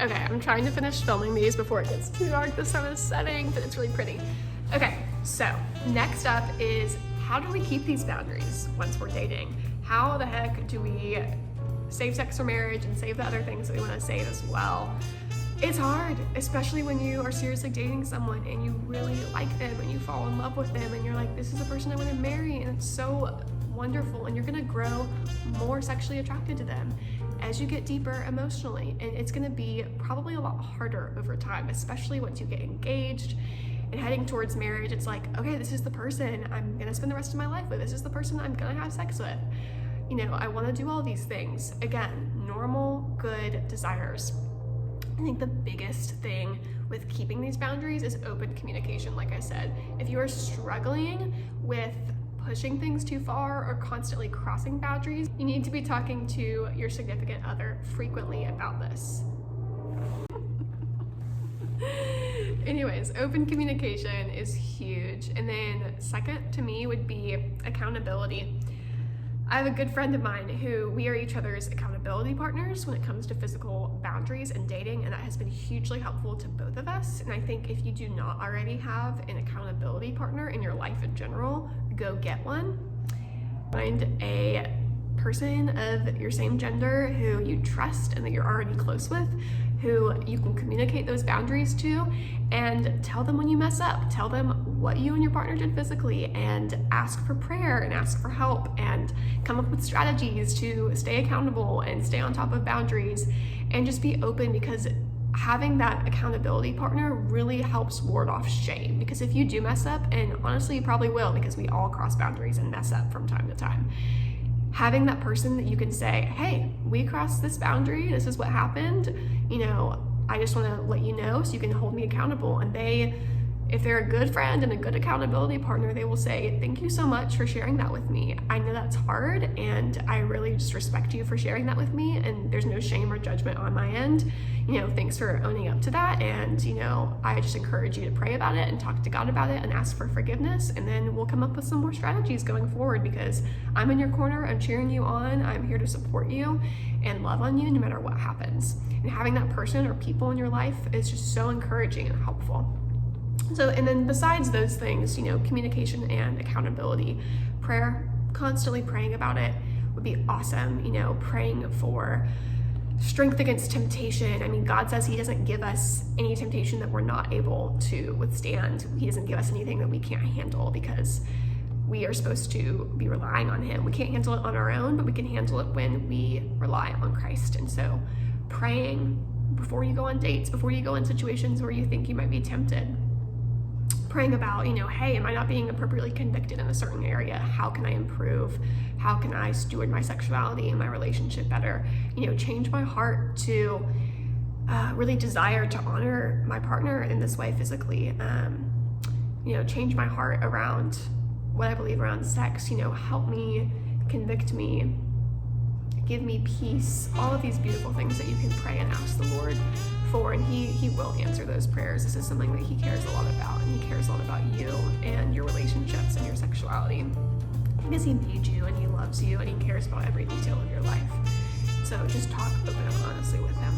Okay, I'm trying to finish filming these before it gets too dark. The sun is setting, but it's really pretty. Okay, so next up is, how do we keep these boundaries once we're dating? How the heck do we save sex for marriage and save the other things that we want to save as well? It's hard, especially when you are seriously dating someone and you really like them and you fall in love with them and you're like, this is the person I want to marry, and it's so wonderful, and you're gonna grow more sexually attracted to them as you get deeper emotionally, and it's gonna be probably a lot harder over time, especially once you get engaged and heading towards marriage. It's like, okay, this is the person I'm gonna spend the rest of my life with. This is the person I'm gonna have sex with. You know, I wanna do all these things. Again, normal, good desires. I think the biggest thing with keeping these boundaries is open communication, like I said. If you are struggling with pushing things too far or constantly crossing boundaries, you need to be talking to your significant other frequently about this. Anyways, open communication is huge. And then second to me would be accountability. I have a good friend of mine who we are each other's accountability partners when it comes to physical boundaries and dating, and that has been hugely helpful to both of us. And I think if you do not already have an accountability partner in your life in general, go get one. Find a person of your same gender who you trust and that you're already close with, who you can communicate those boundaries to, and tell them when you mess up. Tell them what you and your partner did physically, and ask for prayer and ask for help, and come up with strategies to stay accountable and stay on top of boundaries, and just be open, because having that accountability partner really helps ward off shame. Because if you do mess up, and honestly you probably will, because we all cross boundaries and mess up from time to time, having that person that you can say, hey, we crossed this boundary, this is what happened, you know, I just want to let you know so you can hold me accountable. And they, if they're a good friend and a good accountability partner, they will say, thank you so much for sharing that with me. I know that's hard, and I really just respect you for sharing that with me, and there's no shame or judgment on my end. You know, thanks for owning up to that, and you know, I just encourage you to pray about it and talk to God about it and ask for forgiveness, and then we'll come up with some more strategies going forward, because I'm in your corner, I'm cheering you on, I'm here to support you and love on you no matter what happens. And having that person or people in your life is just so encouraging and helpful. So, and then besides those things, you know, communication and accountability, prayer, constantly praying about it would be awesome. You know, praying for strength against temptation. I mean, God says he doesn't give us any temptation that we're not able to withstand. He doesn't give us anything that we can't handle, because we are supposed to be relying on him. We can't handle it on our own, but we can handle it when we rely on Christ. And so praying before you go on dates, before you go in situations where you think you might be tempted, praying about, you know, hey, am I not being appropriately convicted in a certain area? How can I improve? How can I steward my sexuality and my relationship better? You know, change my heart to really desire to honor my partner in this way physically. You know, change my heart around what I believe around sex. You know, help me, convict me, give me peace. All of these beautiful things that you can pray and ask the Lord for, and he will answer those prayers. This is something that he cares a lot about, and he cares a lot about you and your relationships and your sexuality, because he made you and he loves you and he cares about every detail of your life. So just talk open and honestly with him.